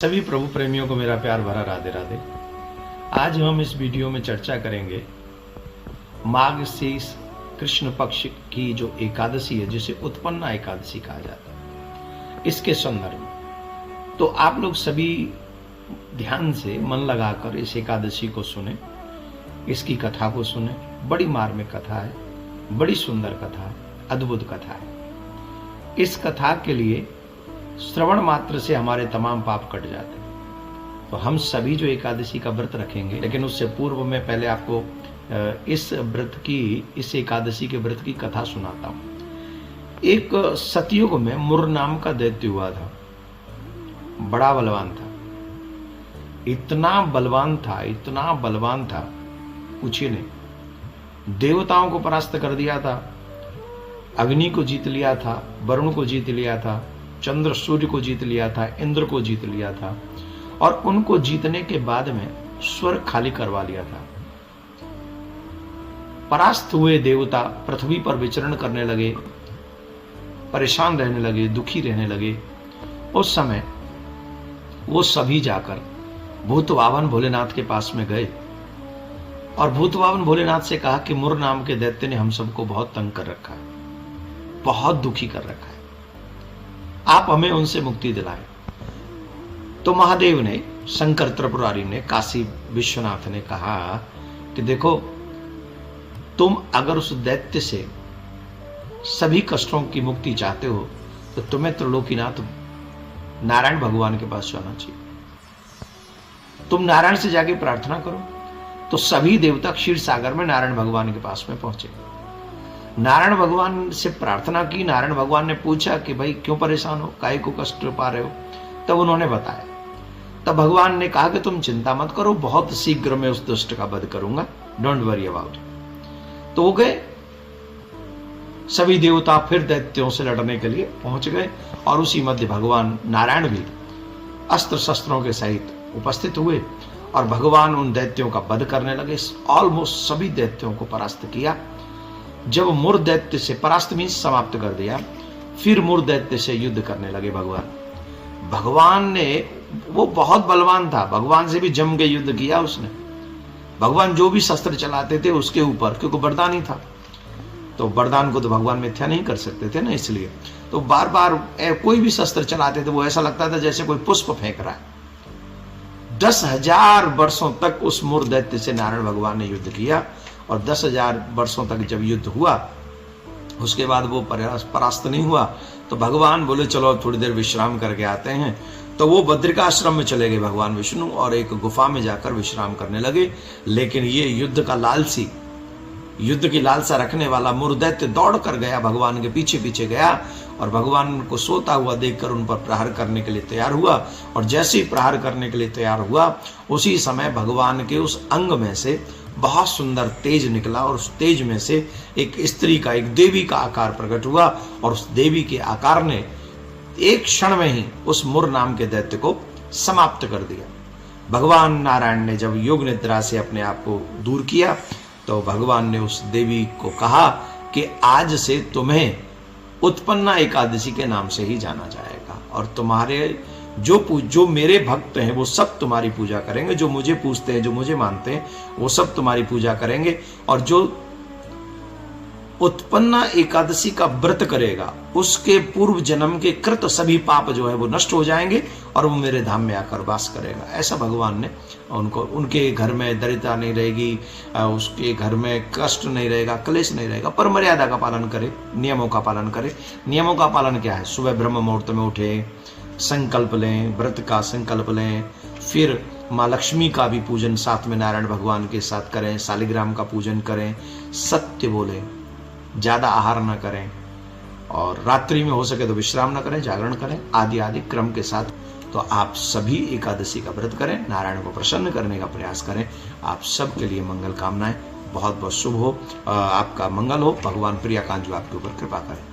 सभी प्रभु प्रेमियों को मेरा प्यार भरा राधे राधे। आज हम इस वीडियो में चर्चा करेंगे मार्गशीर्ष कृष्ण पक्ष की जो एकादशी है, जिसे उत्पन्ना एकादशी कहा जाता है, इसके संदर्भ में। तो आप लोग सभी ध्यान से मन लगाकर इस एकादशी को सुने, इसकी कथा को सुने। बड़ी मार्मिक कथा है, बड़ी सुंदर कथा है, अद्भुत कथा है। इस कथा के लिए श्रवण मात्र से हमारे तमाम पाप कट जाते हैं। तो हम सभी जो एकादशी का व्रत रखेंगे, लेकिन उससे पूर्व में पहले आपको इस एकादशी के व्रत की कथा सुनाता हूं। एक सतयुग में मुर नाम का दैत्य हुआ था। बड़ा बलवान था, इतना बलवान था पूछिए नहीं। देवताओं को परास्त कर दिया था, अग्नि को जीत लिया था, वरुण को जीत लिया था, चंद्र सूर्य को जीत लिया था, इंद्र को जीत लिया था, और उनको जीतने के बाद में स्वर्ग खाली करवा लिया था। परास्त हुए देवता पृथ्वी पर विचरण करने लगे, परेशान रहने लगे, दुखी रहने लगे। उस समय वो सभी जाकर भूतवाहन भोलेनाथ के पास में गए और भूतवाहन भोलेनाथ से कहा कि मुर नाम के दैत्य ने हम सबको बहुत तंग कर रखा है, बहुत दुखी कर रखा है, आप हमें उनसे मुक्ति दिलाएं। तो महादेव ने, शंकर त्रिपुरारी ने, काशी विश्वनाथ ने कहा कि देखो, तुम अगर उस दैत्य से सभी कष्टों की मुक्ति चाहते हो तो तुम्हें त्रिलोकीनाथ नारायण भगवान के पास जाना चाहिए। तुम नारायण से जाके प्रार्थना करो। तो सभी देवता क्षीर सागर में नारायण भगवान के पास में पहुंचे। नारायण भगवान से प्रार्थना की। नारायण भगवान ने पूछा कि भाई क्यों परेशान हो, काहे को कष्ट पा रहे हो? तब उन्होंने बताया। तब भगवान ने कहा कि तुम चिंता मत करो, बहुत शीघ्र मैं उस दुष्ट का वध करूंगा, डोंट वरी अबाउट इट। तो वो गए। सभी देवता फिर दैत्यों से लड़ने के लिए पहुंच गए और उसी मध्य भगवान नारायण भी अस्त्र शस्त्रों के सहित उपस्थित हुए और भगवान उन दैत्यों का वध करने लगे। ऑलमोस्ट सभी दैत्यों को परास्त किया। जब मुर दैत्य से, परास्त मीन्स समाप्त कर दिया, फिर मुर दैत्य से युद्ध करने लगे भगवान ने। वो बहुत बलवान था, भगवान से भी जम के युद्ध किया उसने। भगवान जो भी शस्त्र चलाते थे उसके ऊपर, क्योंकि वरदान ही था, तो वरदान को तो भगवान मिथ्या नहीं कर सकते थे ना, इसलिए तो बार बार कोई भी शस्त्र चलाते थे वो ऐसा लगता था जैसे कोई पुष्प फेंक रहा है। 10,000 वर्षों तक उस मुर दैत्य से नारायण भगवान ने युद्ध किया और 10,000 वर्षों तक जब युद्ध हुआ, उसके बाद वो परास्त नहीं हुआ। तो भगवान बोले चलो थोड़ी देर विश्राम करके आते हैं। तो वो बद्रिकाश्रम में चले गए भगवान विष्णु और एक गुफा में जाकर विश्राम करने लगे। लेकिन ये युद्ध की लालसा रखने वाला मुरदैत्य दौड़ कर गया, भगवान के पीछे पीछे गया और भगवान को सोता हुआ देखकर उन पर प्रहार करने के लिए तैयार हुआ। और जैसे ही प्रहार करने के लिए तैयार हुआ, उसी समय भगवान के उस अंग में से बहुत सुंदर तेज निकला और उस तेज में से एक स्त्री का, एक देवी का आकार प्रकट हुआ और उस देवी के आकार ने एक क्षण में ही उस मुर नाम के दैत्य को समाप्त कर दिया। भगवान नारायण ने जब योग निद्रा से अपने आप को दूर किया तो भगवान ने उस देवी को कहा कि आज से तुम्हें उत्पन्ना एकादशी के नाम से ही जाना जाएगा और तुम्हारे जो मेरे भक्त हैं वो सब तुम्हारी पूजा करेंगे, जो मुझे पूजते हैं, जो मुझे मानते हैं, वो सब तुम्हारी पूजा करेंगे। और जो उत्पन्ना एकादशी का व्रत करेगा उसके पूर्व जन्म के कृत सभी पाप जो है वो नष्ट हो जाएंगे और वो मेरे धाम में आकर वास करेगा। ऐसा भगवान ने उनको, उनके घर में दरिद्रता नहीं रहेगी, उसके घर में कष्ट नहीं रहेगा, क्लेश नहीं रहेगा, पर मर्यादा का पालन करे, नियमों का पालन करे। नियमों का पालन क्या है? सुबह ब्रह्म मुहूर्त में उठे, संकल्प लें, व्रत का संकल्प लें, फिर माँ लक्ष्मी का भी पूजन साथ में नारायण भगवान के साथ करें, शालिग्राम का पूजन करें, सत्य बोलें, ज्यादा आहार न करें और रात्रि में हो सके तो विश्राम न करें, जागरण करें, आदि आदि क्रम के साथ। तो आप सभी एकादशी का व्रत करें, नारायण को प्रसन्न करने का प्रयास करें। आप सबके लिए मंगल कामनाएं। बहुत बहुत शुभ हो, आपका मंगल हो। भगवान प्रियाकांत जी आपके ऊपर कृपा करें।